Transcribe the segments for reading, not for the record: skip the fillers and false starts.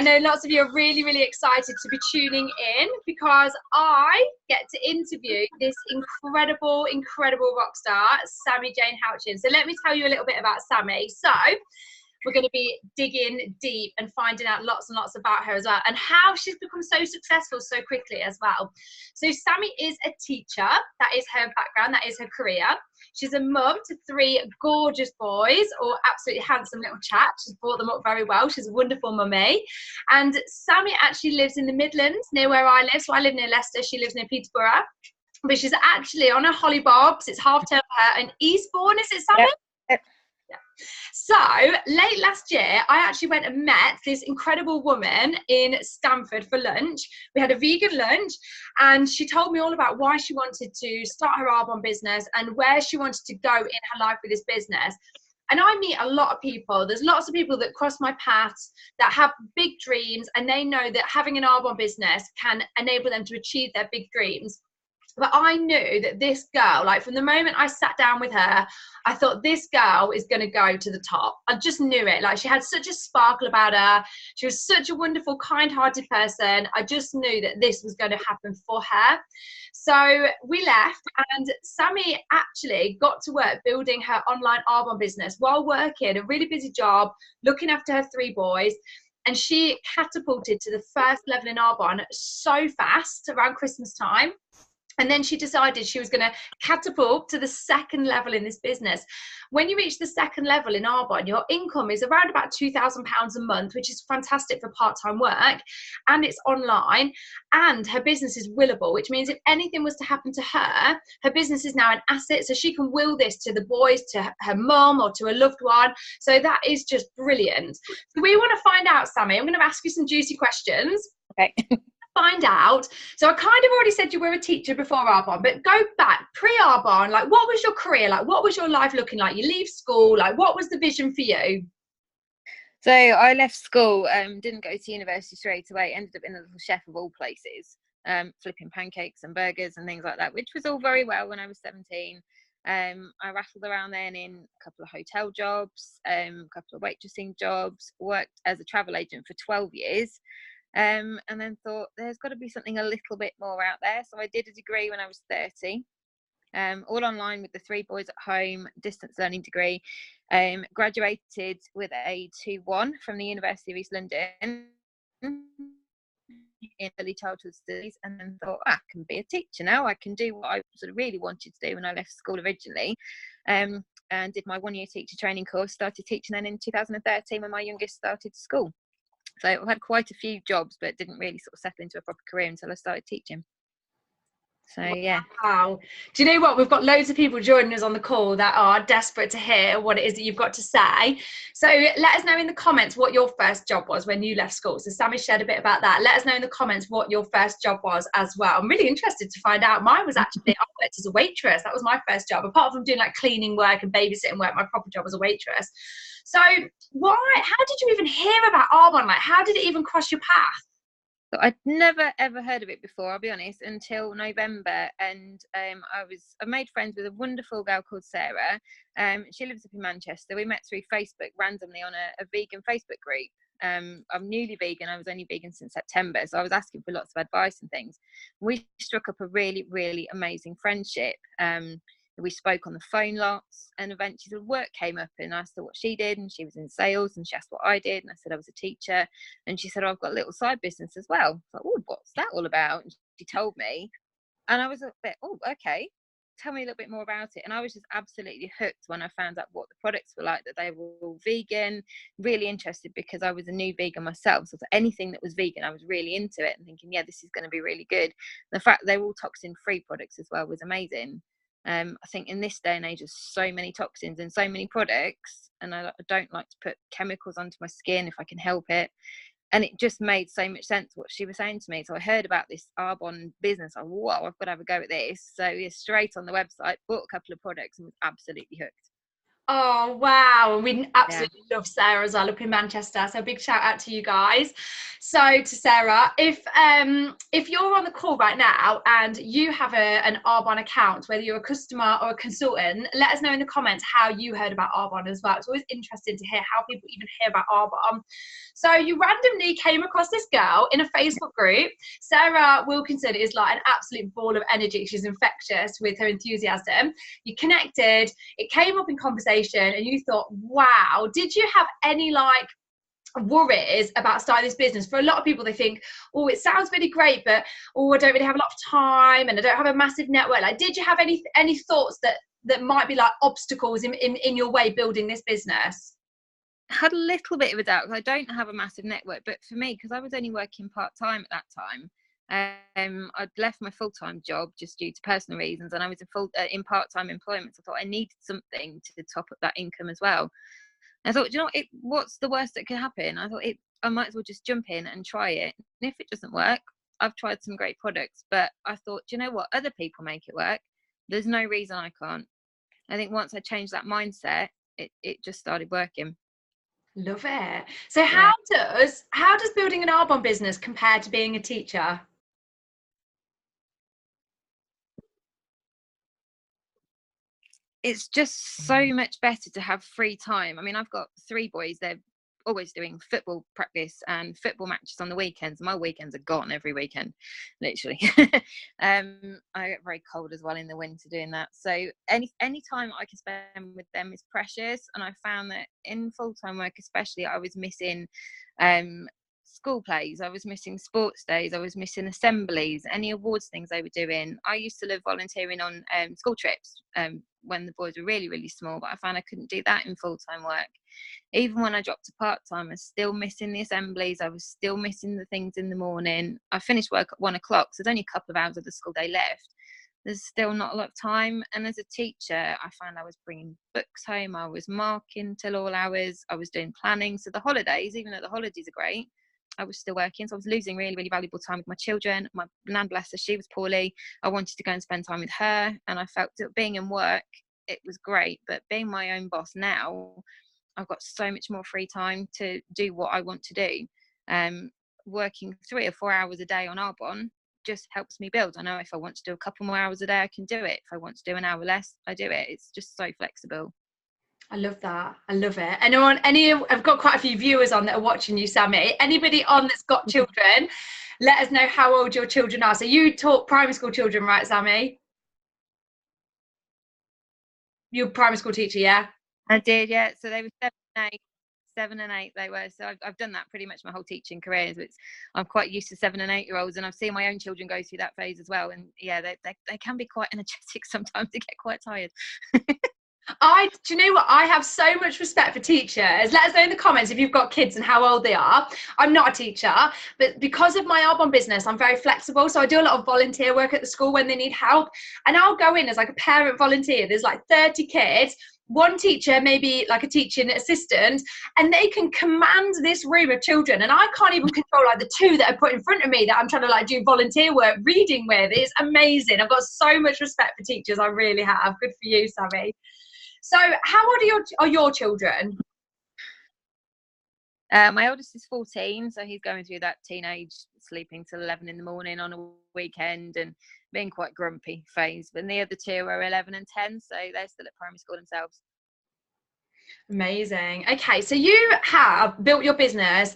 I know lots of you are really, really excited to be tuning in because I get to interview this incredible, incredible rock star, Sammi Jane Houchen. So let me tell you a little bit about Sammi. So we're going to be digging deep and finding out lots and lots about her as well, and how she's become so successful so quickly as well. So Sammi is a teacher. That is her background. That is her career. She's a mum to 3 gorgeous boys, or absolutely handsome little chaps. She's brought them up very well. She's a wonderful mummy. And Sammi actually lives in the Midlands, near where I live. So I live near Leicester. She lives near Peterborough. But she's actually on her Holly Bobs. It's half term for her in Eastbourne, is it, Sammi? Yep. Yeah. So late last year, I actually went and met this incredible woman in Stamford for lunch. We had a vegan lunch, and she told me all about why she wanted to start her Arbonne business and where she wanted to go in her life with this business. And I meet a lot of people. There's lots of people that cross my paths that have big dreams, and they know that having an Arbonne business can enable them to achieve their big dreams. But I knew that this girl, like from the moment I sat down with her, I thought this girl is going to go to the top. I just knew it. Like, she had such a sparkle about her. She was such a wonderful, kind-hearted person. I just knew that this was going to happen for her. So we left, and Sammi actually got to work building her online Arbonne business while working a really busy job, looking after her 3 boys. And she catapulted to the first level in Arbonne so fast around Christmas time. And then she decided she was going to catapult to the 2nd level in this business. When you reach the 2nd level in Arbonne, your income is around about £2,000 a month, which is fantastic for part-time work. And it's online. And her business is willable, which means if anything was to happen to her, her business is now an asset. So she can will this to the boys, to her mum, or to a loved one. So that is just brilliant. So we want to find out, Sammi. I'm going to ask you some juicy questions. Okay. Find out. So I kind of already said you were a teacher before Arbonne, but go back pre-Arbonne. Like, what was your career like? What was your life looking like? You leave school, like, what was the vision for you? So I left school, didn't go to university straight away, ended up in a little chef of all places, flipping pancakes and burgers and things like that, which was all very well when I was 17. I rattled around then in a couple of hotel jobs, a couple of waitressing jobs, worked as a travel agent for 12 years. And then thought there's got to be something a little bit more out there. So I did a degree when I was 30, all online with the 3 boys at home, distance learning degree. Graduated with a 2-1 from the University of East London in early childhood studies, and then thought, I can be a teacher now. I can do what I sort of really wanted to do when I left school originally. And did my 1-year teacher training course, started teaching then in 2013 when my youngest started school. So I've had quite a few jobs, but didn't really sort of settle into a proper career until I started teaching. So, yeah. Wow. Do you know what? We've got loads of people joining us on the call that are desperate to hear what it is that you've got to say. So let us know in the comments what your first job was when you left school. So Sammi shared a bit about that. Let us know in the comments what your first job was as well. I'm really interested to find out. Mine was actually, I worked as a waitress. That was my first job. Apart from doing like cleaning work and babysitting work, my proper job was a waitress. So how did you even hear about Arbonne? Like, how did it even cross your path? So I'd never ever heard of it before, I'll be honest, until November. And I made friends with a wonderful girl called Sarah. She lives up in Manchester. We met through Facebook randomly on a vegan Facebook group. I'm newly vegan. I was only vegan since September, so I was asking for lots of advice and things. We struck up a really, really amazing friendship. We spoke on the phone lots, and eventually the work came up, and I asked her what she did, and she was in sales, and she asked what I did, and I said I was a teacher, and she said, oh, I've got a little side business as well. I was like, oh, what's that all about? And she told me, and I was a bit, oh, okay, tell me a little bit more about it. And I was just absolutely hooked when I found out what the products were like, that they were all vegan. Really interested, because I was a new vegan myself, so for anything that was vegan I was really into it and thinking, yeah, this is going to be really good. The fact that they were all toxin free products as well was amazing. I think in this day and age there's so many toxins in so many products, and I don't like to put chemicals onto my skin if I can help it. And it just made so much sense what she was saying to me. So I heard about this Arbonne business. I thought, whoa, I've got to have a go at this. So yeah, straight on the website, bought a couple of products and was absolutely hooked. Oh, wow. We absolutely love Sarah as well up in Manchester. So big shout out to you guys. So to Sarah, if you're on the call right now and you have an Arbonne account, whether you're a customer or a consultant, let us know in the comments how you heard about Arbonne as well. It's always interesting to hear how people even hear about Arbonne. So you randomly came across this girl in a Facebook group. Sarah Wilkinson is like an absolute ball of energy. She's infectious with her enthusiasm. You connected, it came up in conversation, and you thought, wow, did you have any like worries about starting this business? For a lot of people, they think, oh, it sounds really great, but oh, I don't really have a lot of time and I don't have a massive network. Like, did you have any thoughts that might be like obstacles in your way building this business? I had a little bit of a doubt, because I don't have a massive network, but for me, because I was only working part-time at that time, I'd left my full-time job just due to personal reasons, and I was in part-time employment. So I thought I needed something to top up that income as well. And I thought, you know, what's the worst that could happen? I thought I might as well just jump in and try it. And if it doesn't work, I've tried some great products, but I thought, you know what, other people make it work. There's no reason I can't. I think once I changed that mindset, it just started working. Love it. So Yeah. how does building an Arbonne business compare to being a teacher? It's just so much better to have free time. I mean, I've got 3 boys. They're always doing football practice and football matches on the weekends. My weekends are gone every weekend, literally. I get very cold as well in the winter doing that. So any time I can spend with them is precious. And I found that in full-time work especially, I was missing school plays, I was missing sports days, I was missing assemblies, any awards things they were doing. I used to love volunteering on school trips when the boys were really, really small, but I found I couldn't do that in full-time work. Even when I dropped to part-time, I was still missing the assemblies, I was still missing the things in the morning. I finished work at 1 o'clock, so there's only a couple of hours of the school day left. There's still not a lot of time. And as a teacher, I found I was bringing books home, I was marking till all hours, I was doing planning. So the holidays, even though the holidays are great, I was still working. So I was losing really, really valuable time with my children. My nan, bless her, she was poorly. I wanted to go and spend time with her. And I felt that being in work, it was great. But being my own boss now, I've got so much more free time to do what I want to do. Working 3 or 4 hours a day on Arbonne just helps me build. I know if I want to do a couple more hours a day, I can do it. If I want to do an hour less, I do it. It's just so flexible. I love that. I love it. I've got quite a few viewers on that are watching you, Sammi. Anybody on that's got children, let us know how old your children are. So you taught primary school children, right, Sammi? You're a primary school teacher, yeah? I did, yeah. So they were 7 and 8 they were. So I've done that pretty much my whole teaching career. So I'm quite used to 7 and 8-year-olds, and I've seen my own children go through that phase as well. And yeah, they can be quite energetic sometimes. They get quite tired. Do you know what? I have so much respect for teachers. Let us know in the comments if you've got kids and how old they are. I'm not a teacher, but because of my Arbonne business, I'm very flexible. So I do a lot of volunteer work at the school when they need help. And I'll go in as like a parent volunteer. There's like 30 kids, one teacher, maybe like a teaching assistant, and they can command this room of children. And I can't even control like the 2 that are put in front of me that I'm trying to like do volunteer work reading with. It's amazing. I've got so much respect for teachers. I really have. Good for you, Sammi. So how old are your children? My eldest is 14, so he's going through that teenage sleeping till 11 in the morning on a weekend and being quite grumpy phase. But the other 2 are 11 and 10, so they're still at primary school themselves. Amazing. Okay, so you have built your business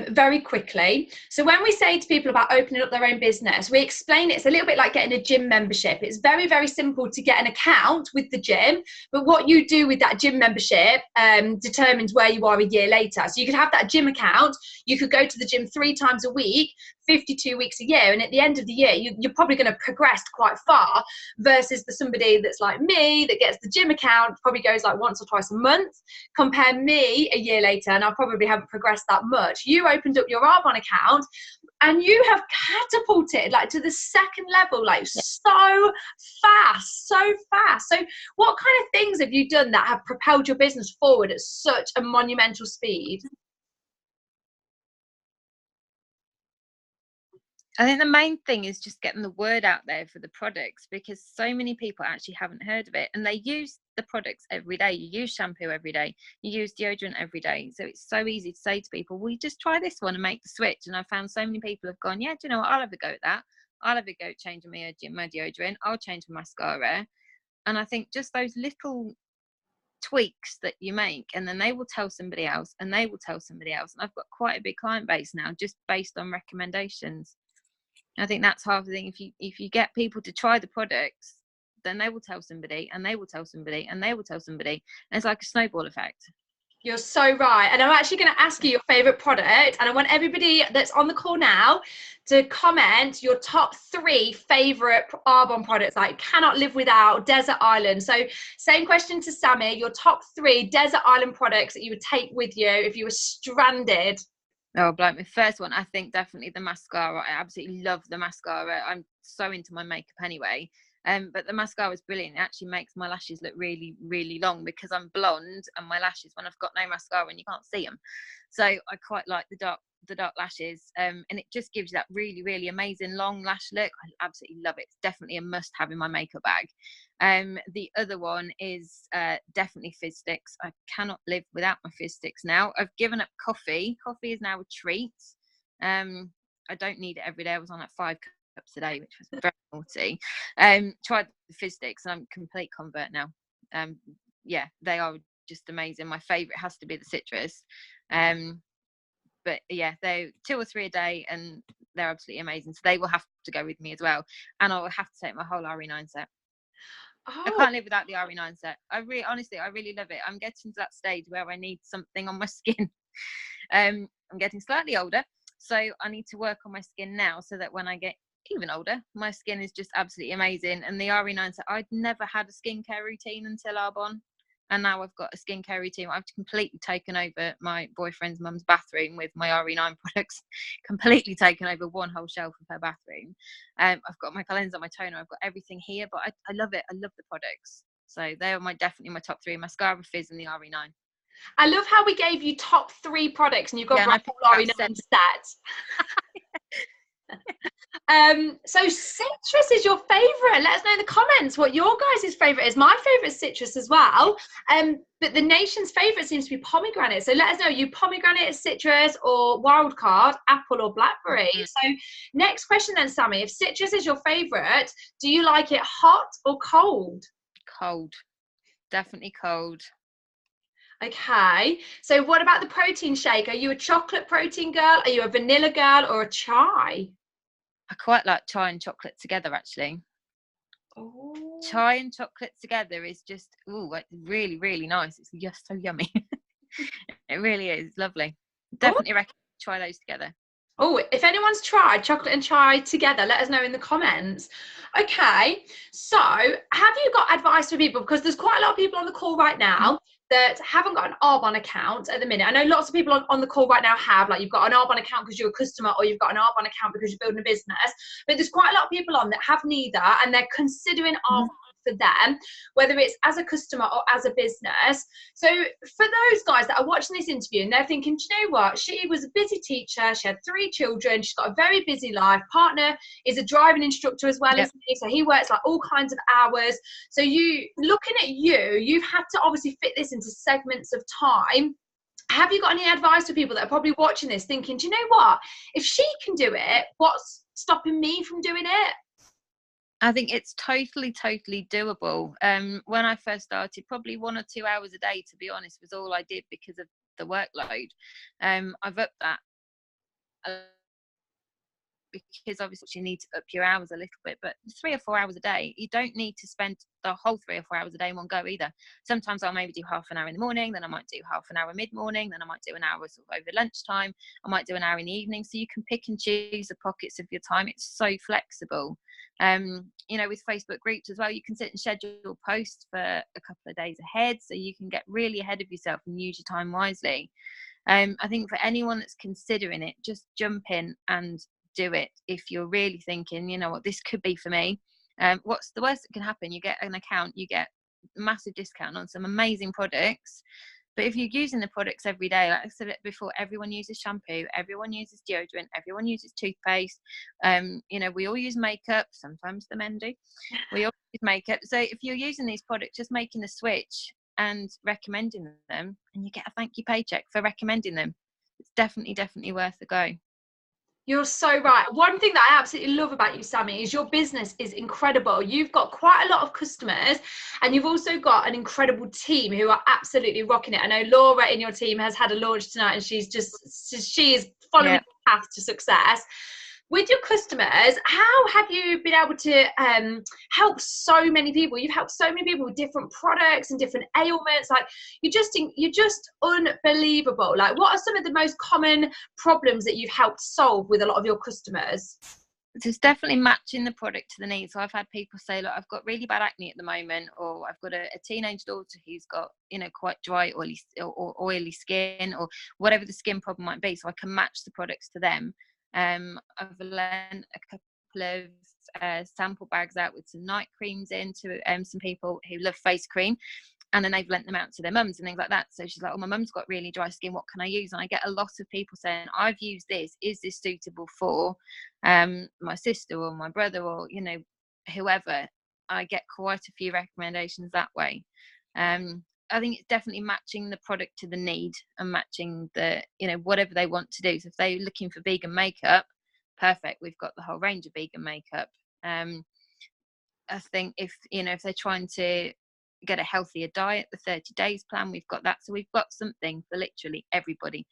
very quickly. So when we say to people about opening up their own business, we explain it's a little bit like getting a gym membership. It's very, very simple to get an account with the gym, but what you do with that gym membership determines where you are a year later. So you could have that gym account, you could go to the gym 3 times a week, 52 weeks a year, and at the end of the year you're probably going to progress quite far, versus somebody that's like me that gets the gym account, probably goes like once or twice a month. Compare me a year later and I probably haven't progressed that much. You opened up your Arbonne account and you have catapulted like to the second level, like so fast. So what kind of things have you done that have propelled your business forward at such a monumental speed? I think the main thing is just getting the word out there for the products, because so many people actually haven't heard of it, and they use the products every day. You use shampoo every day, you use deodorant every day, so it's so easy to say to people, well, just try this one and make the switch. And I found so many people have gone, yeah, do you know what, I'll have a go at that. I'll have a go at changing my deodorant, I'll change my mascara. And I think just those little tweaks that you make, and then they will tell somebody else, and they will tell somebody else. And I've got quite a big client base now, just based on recommendations. I think that's half the thing. If you get people to try the products, then they will tell somebody, and they will tell somebody, and they will tell somebody, and it's like a snowball effect. You're so right. And I'm actually going to ask you your favourite product. And I want everybody that's on the call now to comment your top 3 favourite Arbonne products, like cannot live without, desert island. So same question to Sammi, your top 3 desert island products that you would take with you if you were stranded. Oh, like my first one, I think definitely the mascara. I absolutely love the mascara. I'm so into my makeup anyway. But the mascara is brilliant. It actually makes my lashes look really, really long, because I'm blonde, and my lashes, when I've got no mascara, and you can't see them. So I quite like the dark lashes. And it just gives you that really, really amazing long lash look. I absolutely love it. It's definitely a must have in my makeup bag. The other one is definitely fizz sticks. I cannot live without my fizz sticks now. I've given up coffee. Coffee is now a treat. I don't need it every day. I was on like 5 cups a day, which was very naughty. Tried the fizz sticks, and I'm a complete convert now. Yeah, they are just amazing. My favorite has to be the citrus. But yeah, they're 2 or 3 a day, and they're absolutely amazing. So they will have to go with me as well. And I will have to take my whole RE9 set. I can't live without the RE9 set. Honestly, I really love it. I'm getting to that stage where I need something on my skin. I'm getting slightly older, so I need to work on my skin now, so that when I get even older, my skin is just absolutely amazing. And the RE9 set, I'd never had a skincare routine until Arbonne, and now I've got a skincare routine. I've completely taken over my boyfriend's mum's bathroom with my RE9 products. Completely taken over one whole shelf of her bathroom. I've got my cleanser, my toner, I've got everything here, but I love it. I love the products. So they are definitely my top 3: mascara, fizz, and the RE9. I love how we gave you top 3 products, and you've got Yeah, whole RE9 set. So citrus is your favorite. Let us know in the comments what your guys' favorite is. My favorite is citrus as well, but the nation's favorite seems to be pomegranate. So let us know, you pomegranate, citrus, or wild card, apple or blackberry. So next question then, Sammi, if citrus is your favorite, do you like it hot or cold? Cold, definitely cold. Okay, so what about the protein shake? Are you a chocolate protein girl? Are you a vanilla girl, or a chai? I quite like chai and chocolate together, actually. Oh. Chai and chocolate together is just, it's really, really nice. It's just so yummy. It really is lovely. Definitely recommend try those together. Oh, if anyone's tried chocolate and chai together, let us know in the comments. Okay, so have you got advice for people? Because there's quite a lot of people on the call right now that haven't got an Arbonne account at the minute. I know lots of people on the call right now have, like, you've got an Arbonne account because you're a customer, or you've got an Arbonne account because you're building a business. But there's quite a lot of people on that have neither, and they're considering Arbonne for them, whether it's as a customer or as a business. So for those guys that are watching this interview and they're thinking, do you know what, she was a busy teacher, she had 3 children, she's got a very busy life, partner is a driving instructor as well, isn't he? So he works like all kinds of hours. So you, looking at you, you've had to obviously fit this into segments of time. Have you got any advice for people that are probably watching this thinking, do you know what, if she can do it, what's stopping me from doing it? I think it's totally doable. When I first started, probably 1 or 2 hours a day, to be honest, was all I did because of the workload. I've upped that because obviously you need to up your hours a little bit, but 3 or 4 hours a day, you don't need to spend the whole 3 or 4 hours a day in one go either. Sometimes I'll maybe do half an hour in the morning, then I might do half an hour mid-morning, then I might do an hour sort of over lunchtime, I might do an hour in the evening. So you can pick and choose the pockets of your time. It's so flexible. With Facebook groups as well, you can sit and schedule posts for a couple of days ahead, so you can get really ahead of yourself and use your time wisely. I think for anyone that's considering it, just jump in and do it. If you're really thinking, you know what, this could be for me, what's the worst that can happen? You get an account, you get massive discount on some amazing products. But if you're using the products every day, like I said before, everyone uses shampoo, everyone uses deodorant, everyone uses toothpaste. We all use makeup. Sometimes the men do. We all use makeup. So if you're using these products, just making the switch and recommending them, and you get a thank you paycheck for recommending them. It's definitely worth a go. You're so right. One thing that I absolutely love about you, Sammi, is your business is incredible. You've got quite a lot of customers, and you've also got an incredible team who are absolutely rocking it. I know Laura in your team has had a launch tonight, and she is following Yeah. the path to success. With your customers, how have you been able to help so many people? You've helped so many people with different products and different ailments. Like, you're just unbelievable. Like, what are some of the most common problems that you've helped solve with a lot of your customers? It's definitely matching the product to the needs. So I've had people say, look, I've got really bad acne at the moment, or I've got a teenage daughter who's got, you know, quite dry, or oily skin, or whatever the skin problem might be. So I can match the products to them. I've lent a couple of sample bags out with some night creams in to some people who love face cream, and then they've lent them out to their mums and things like that. So she's like, oh, my mum's got really dry skin, what can I use? And I get a lot of people saying, I've used this, is this suitable for my sister or my brother, or, you know, whoever? I get quite a few recommendations that way. I think it's definitely matching the product to the need, and matching the, you know, whatever they want to do. So if they're looking for vegan makeup, perfect, we've got the whole range of vegan makeup. I think if, you know, if they're trying to get a healthier diet, the 30 days plan, we've got that. So we've got something for literally everybody.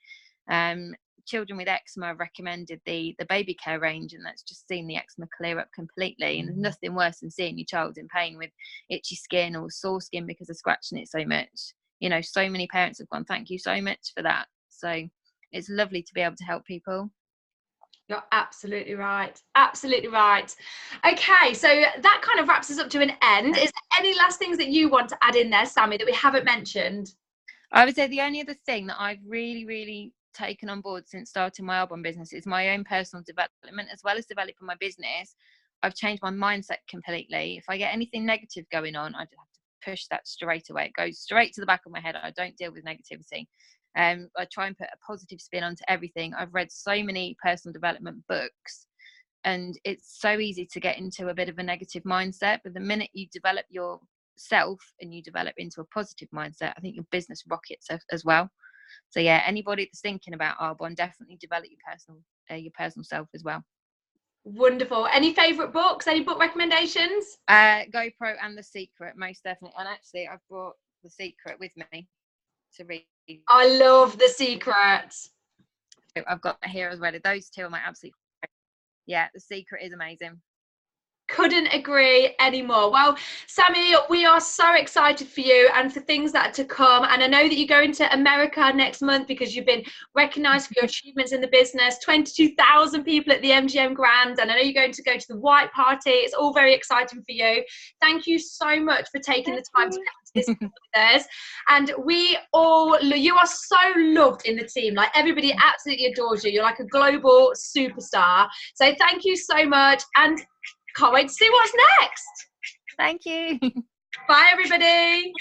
Children with eczema, I've recommended the baby care range, and that's just seen the eczema clear up completely. And there's nothing worse than seeing your child in pain with itchy skin or sore skin because of scratching it so much. You know, so many parents have gone, thank you so much for that. So it's lovely to be able to help people. You're absolutely right. Absolutely right. Okay, so that kind of wraps us up to an end. Is there any last things that you want to add in there, Sammi, that we haven't mentioned? I would say the only other thing that I've really taken on board since starting my Arbonne business is my own personal development, as well as developing my business. I've changed my mindset completely. If I get anything negative going on, I just have to push that straight away. It goes straight to the back of my head. I don't deal with negativity. I try and put a positive spin onto everything. I've read so many personal development books, and it's so easy to get into a bit of a negative mindset. But the minute you develop yourself and you develop into a positive mindset, I think your business rockets as well. So yeah, anybody that's thinking about Arbonne, definitely develop your personal self as well. Wonderful. Any favourite books? Any book recommendations? GoPro and The Secret, most definitely. And actually, I've brought The Secret with me to read. I love The Secret. I've got it here as well. Those two are my absolute favorite. Yeah, The Secret is amazing. Couldn't agree anymore. Well, Sammi, we are so excited for you and for things that are to come. And I know that you're going to America next month because you've been recognised for your achievements in the business. 22,000 people at the MGM Grand, and I know you're going to go to the White Party. It's all very exciting for you. Thank you so much for taking the time to get to this with us. And you are so loved in the team. Like, everybody absolutely adores you. You're like a global superstar. So thank you so much, and can't wait to see what's next. Thank you. Bye, everybody.